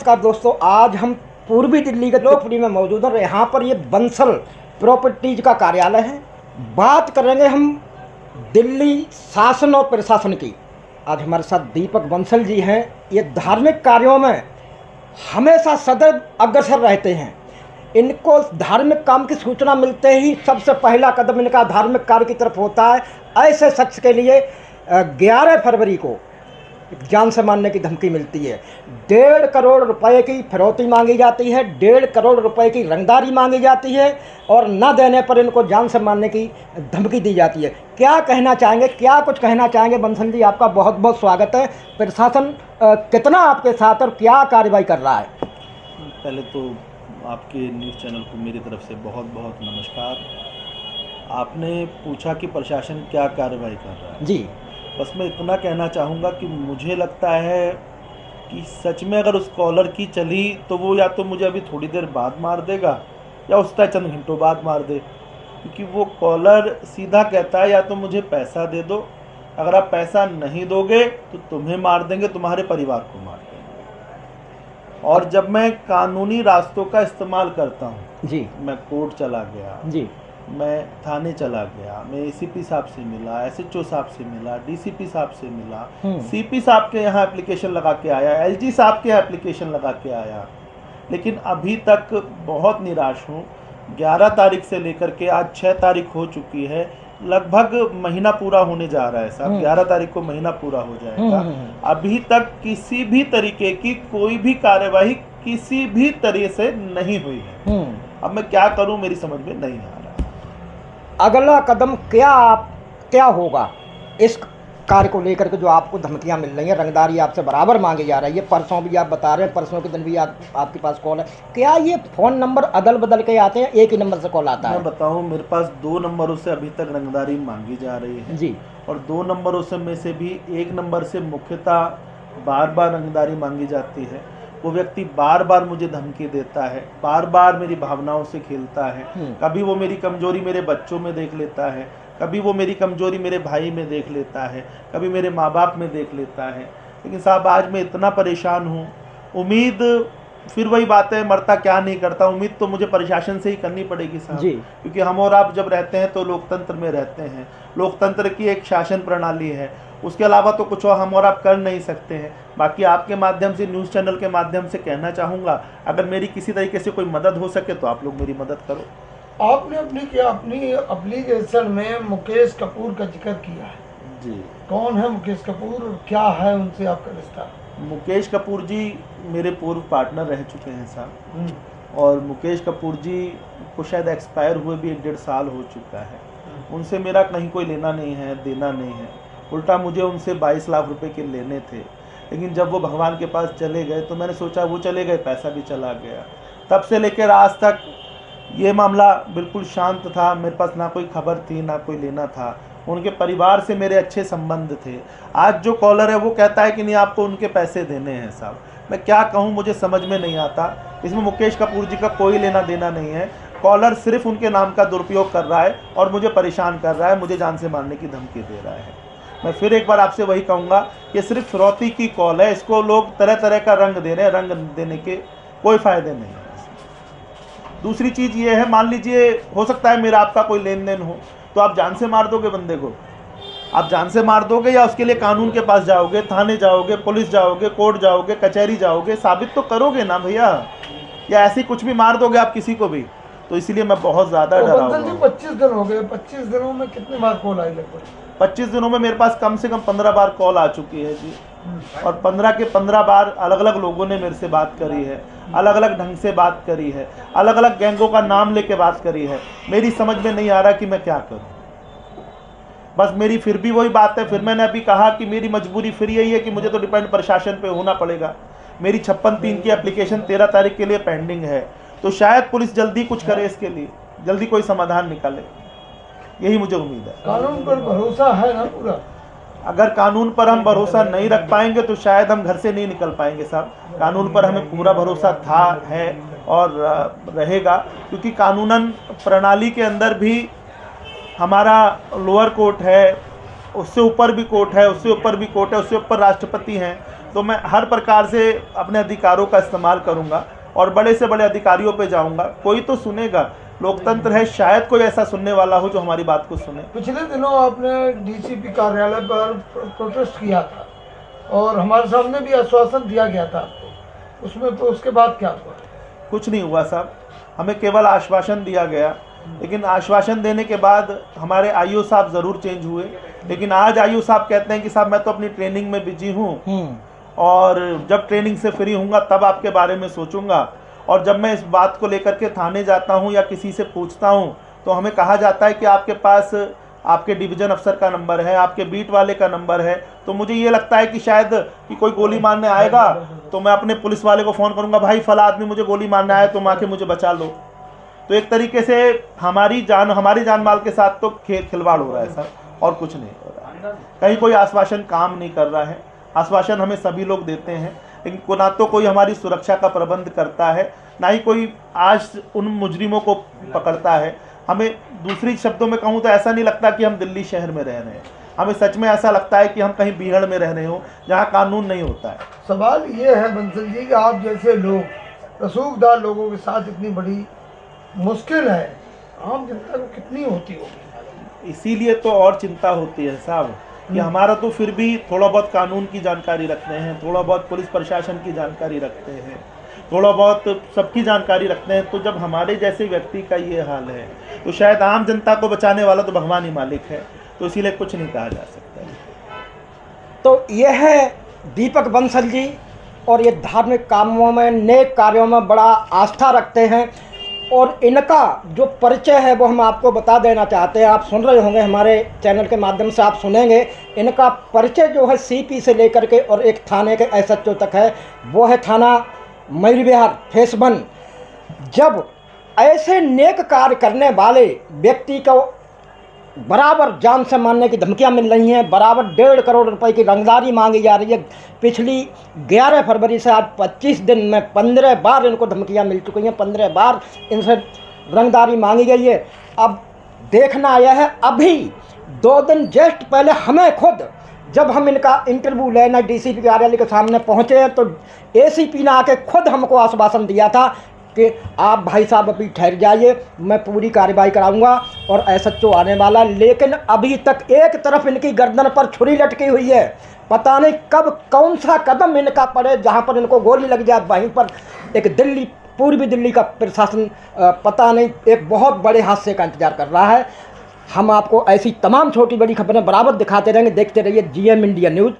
नमस्कार दोस्तों, आज हम पूर्वी दिल्ली के लोकपुरी में मौजूद हैं। यहाँ पर ये बंसल प्रॉपर्टीज का कार्यालय है। बात करेंगे हम दिल्ली शासन और प्रशासन की। आज हमारे साथ दीपक बंसल जी हैं। ये धार्मिक कार्यों में हमेशा सदैव अग्रसर रहते हैं। इनको धार्मिक काम की सूचना मिलते ही सबसे पहला कदम इनका धार्मिक कार्य की तरफ होता है। ऐसे शख्स के लिए 11 फरवरी को जान से मारने की धमकी मिलती है। 1.5 करोड़ रुपए की फिरौती मांगी जाती है, 1.5 करोड़ रुपए की रंगदारी मांगी जाती है और न देने पर इनको जान से मारने की धमकी दी जाती है। क्या कहना चाहेंगे, क्या कुछ कहना चाहेंगे? बंसल जी, आपका बहुत बहुत स्वागत है। प्रशासन कितना आपके साथ और क्या कार्रवाई कर रहा है? पहले तो आपके न्यूज़ चैनल को मेरी तरफ से बहुत बहुत नमस्कार। आपने पूछा कि प्रशासन क्या कार्रवाई कर रहा है। जी, बस मैं इतना कहना चाहूँगा कि मुझे लगता है कि सच में अगर उस कॉलर की चली तो वो या तो मुझे अभी थोड़ी देर बाद मार देगा या उसका चंद घंटों बाद मार दे, क्योंकि वो कॉलर सीधा कहता है या तो मुझे पैसा दे दो, अगर आप पैसा नहीं दोगे तो तुम्हें मार देंगे, तुम्हारे परिवार को मार देंगे। और जब मैं कानूनी रास्तों का इस्तेमाल करता हूँ जी, मैं कोर्ट चला गया जी, मैं थाने चला गया, मैं एसीपी साहब से मिला, एसएचओ साहब से मिला, डीसीपी साहब से मिला, सीपी साहब के यहाँ एप्लीकेशन लगा के आया, एलजी साहब के यहाँ एप्लीकेशन लगा के आया, लेकिन अभी तक बहुत निराश हूँ। 11 तारीख से लेकर के आज 6 तारीख हो चुकी है, लगभग महीना पूरा होने जा रहा है साहब। 11 तारीख को महीना पूरा हो जाएगा। अभी तक किसी भी तरीके की कोई भी कार्यवाही किसी भी तरह से नहीं हुई है। अब मैं क्या करूँ, मेरी समझ में नहीं आ रहा। अगला कदम क्या होगा इस कार्य को लेकर के जो आपको धमकियां मिल रही हैं? रंगदारी आपसे बराबर मांगी जा रही है, परसों भी आप बता रहे हैं, परसों के दिन भी आपके पास कॉल है। क्या ये फ़ोन नंबर अदल बदल के आते हैं, एक ही नंबर से कॉल आता है? मैं बताऊं, मेरे पास 2 नंबरों से अभी तक रंगदारी मांगी जा रही है जी, और 2 नंबरों से में से भी एक नंबर से मुख्यतः बार बार रंगदारी मांगी जाती है। वो व्यक्ति बार बार मुझे धमकी देता है, बार बार मेरी भावनाओं से खेलता है। कभी वो मेरी कमजोरी मेरे बच्चों में देख लेता है, कभी वो मेरी कमजोरी मेरे भाई में देख लेता है, कभी मेरे माँ बाप में देख लेता है। लेकिन साहब, आज मैं इतना परेशान हूँ। उम्मीद फिर वही बात है, मरता क्या नहीं करता। उम्मीद तो मुझे प्रशासन से ही करनी पड़ेगी साहब, क्योंकि हम और आप जब रहते हैं तो लोकतंत्र में रहते हैं। लोकतंत्र की एक शासन प्रणाली है, उसके अलावा तो कुछ और हम और आप कर नहीं सकते हैं। बाकी आपके माध्यम से, न्यूज़ चैनल के माध्यम से कहना चाहूँगा, अगर मेरी किसी तरीके से कोई मदद हो सके तो आप लोग मेरी मदद करो। आपने अपनी एप्लीकेशन में मुकेश कपूर का जिक्र किया है जी। कौन है मुकेश कपूर और क्या है उनसे आपका रिश्ता? मुकेश कपूर जी मेरे पूर्व पार्टनर रह चुके हैं साहब, और मुकेश कपूर जी को शायद एक्सपायर हुए भी 1.5 साल हो चुका है। उनसे मेरा कहीं कोई लेना नहीं है, देना नहीं है। उल्टा मुझे उनसे 22 लाख रुपए के लेने थे, लेकिन जब वो भगवान के पास चले गए तो मैंने सोचा वो चले गए, पैसा भी चला गया। तब से लेकर आज तक ये मामला बिल्कुल शांत था। मेरे पास ना कोई खबर थी, ना कोई लेना था। उनके परिवार से मेरे अच्छे संबंध थे। आज जो कॉलर है वो कहता है कि नहीं, आपको उनके पैसे देने हैं साहब। मैं क्या कहूँ, मुझे समझ में नहीं आता। इसमें मुकेश कपूर जी का कोई लेना देना नहीं है। कॉलर सिर्फ उनके नाम का दुरुपयोग कर रहा है और मुझे परेशान कर रहा है, मुझे जान से मारने की धमकी दे रहा है। मैं फिर एक बार आपसे वही कहूँगा, ये सिर्फ फिरौती की कॉल है। इसको लोग तरह तरह का रंग दे रहे हैं, रंग देने के कोई फ़ायदे नहीं है। दूसरी चीज़ ये है, मान लीजिए हो सकता है मेरा आपका कोई लेन देन हो, तो आप जान से मार दोगे बंदे को? आप जान से मार दोगे या उसके लिए कानून के पास जाओगे, थाने जाओगे, पुलिस जाओगे, कोर्ट जाओगे, कचहरी जाओगे? साबित तो करोगे ना भैया, या ऐसे कुछ भी मार दोगे आप किसी को भी? तो इसलिए मैं बहुत ज़्यादा डरा हुआ हूं। 25 दिन हो गए, 25 दिनों में कितनी बार कॉल आई? लगभग 25 दिनों में मेरे पास कम से कम 15 बार कॉल आ चुकी है जी, और 15 के 15 बार अलग अलग लोगों ने मेरे से बात करी है, अलग अलग ढंग से बात करी है, अलग अलग गैंगों का नाम लेके बात करी है। मेरी समझ में नहीं आ रहा कि मैं क्या करूं। बस मेरी फिर भी वही बात है, फिर मैंने अभी कहा कि मेरी मजबूरी फिर यही है कि मुझे तो डिपेंड प्रशासन पे होना पड़ेगा। मेरी 56(3) की एप्लीकेशन 13 तारीख के लिए पेंडिंग है, तो शायद पुलिस जल्दी कुछ करे, इसके लिए जल्दी कोई समाधान निकाले, यही मुझे उम्मीद है। कानून पर भरोसा है ना पूरा? अगर कानून पर हम भरोसा नहीं रख पाएंगे तो शायद हम घर से नहीं निकल पाएंगे साहब। कानून पर हमें पूरा भरोसा था, है और रहेगा, क्योंकि कानूनन प्रणाली के अंदर भी हमारा लोअर कोर्ट है, उससे ऊपर भी कोर्ट है, उससे ऊपर भी कोर्ट है, उससे ऊपर राष्ट्रपति हैं। तो मैं हर प्रकार से अपने अधिकारों का इस्तेमाल करूंगा और बड़े से बड़े अधिकारियों पे जाऊंगा। कोई तो सुनेगा, लोकतंत्र है, शायद कोई ऐसा सुनने वाला हो जो हमारी बात को सुने। पिछले दिनों आपने डीसीपी कार्यालय पर प्रोटेस्ट किया था और हमारे सामने भी आश्वासन दिया गया था आपको, उसमें तो उसके बाद क्या हुआ? कुछ नहीं हुआ साहब, हमें केवल आश्वासन दिया गया, लेकिन आश्वासन देने के बाद हमारे आईओ साहब ज़रूर चेंज हुए, लेकिन आज आईओ साहब कहते हैं कि साहब मैं तो अपनी ट्रेनिंग में बिजी हूँ और जब ट्रेनिंग से फ्री होऊंगा तब आपके बारे में सोचूंगा। और जब मैं इस बात को लेकर के थाने जाता हूं या किसी से पूछता हूं तो हमें कहा जाता है कि आपके पास आपके डिवीज़न अफसर का नंबर है, आपके बीट वाले का नंबर है। तो मुझे ये लगता है कि शायद कि कोई गोली मारने आएगा तो मैं अपने पुलिस वाले को फ़ोन करूंगा, भाई फला आदमी मुझे गोली मारने आया, तुम आके मुझे बचा लो। तो एक तरीके से हमारी जान माल के साथ तो खिलवाड़ हो रहा है सर, और कुछ नहीं हो रहा है। कहीं कोई आश्वासन काम नहीं कर रहा है। आश्वासन हमें सभी लोग देते हैं, लेकिन ना तो कोई हमारी सुरक्षा का प्रबंध करता है, ना ही कोई आज उन मुजरिमों को पकड़ता है। हमें दूसरी शब्दों में कहूँ तो ऐसा नहीं लगता कि हम दिल्ली शहर में रह रहे हैं, हमें सच में ऐसा लगता है कि हम कहीं बीहड़ में रह रहे हो जहाँ कानून नहीं होता है। सवाल ये है बंसल जी कि आप जैसे लोग रसूखदार लोगों के साथ इतनी बड़ी मुश्किल है, आम जनता को कितनी होती होगी? इसीलिए तो और चिंता होती है साहब कि हमारा तो फिर भी थोड़ा बहुत कानून की जानकारी रखते हैं, थोड़ा बहुत पुलिस प्रशासन की जानकारी रखते हैं, थोड़ा बहुत सबकी जानकारी रखते हैं। तो जब हमारे जैसे व्यक्ति का ये हाल है तो शायद आम जनता को बचाने वाला तो भगवान ही मालिक है, तो इसीलिए कुछ नहीं कहा जा सकता। तो ये है दीपक बंसल जी, और ये धार्मिक कामों में, नेक कार्यों में बड़ा आस्था रखते हैं। और इनका जो परिचय है वो हम आपको बता देना चाहते हैं। आप सुन रहे होंगे, हमारे चैनल के माध्यम से आप सुनेंगे। इनका परिचय जो है सीपी से लेकर के और एक थाने के एसएचओ तक है, वो है थाना मयूरी विहार फेस 1। जब ऐसे नेक कार्य करने वाले व्यक्ति को बराबर जान से मारने की धमकियां मिल रही हैं, बराबर 1.5 करोड़ रुपए की रंगदारी मांगी जा रही है। पिछली 11 फरवरी से आज 25 दिन में 15 बार इनको धमकियां मिल चुकी हैं, 15 बार इनसे रंगदारी मांगी गई है। अब देखना यह है, अभी 2 दिन जस्ट पहले हमें खुद, जब हम इनका इंटरव्यू लेना डीसीपी कार्यालय के सामने पहुँचे हैं तो एसीपी ने आके खुद हमको आश्वासन दिया था कि आप भाई साहब अभी ठहर जाइए, मैं पूरी कार्रवाई कराऊंगा और एसएचओ आने वाला। लेकिन अभी तक एक तरफ इनकी गर्दन पर छुरी लटकी हुई है, पता नहीं कब कौन सा कदम इनका पड़े जहां पर इनको गोली लग जाए। वहीं पर एक दिल्ली, पूर्वी दिल्ली का प्रशासन पता नहीं एक बहुत बड़े हादसे का इंतजार कर रहा है। हम आपको ऐसी तमाम छोटी बड़ी खबरें बराबर दिखाते रहेंगे। देखते रहिए GM इंडिया न्यूज़।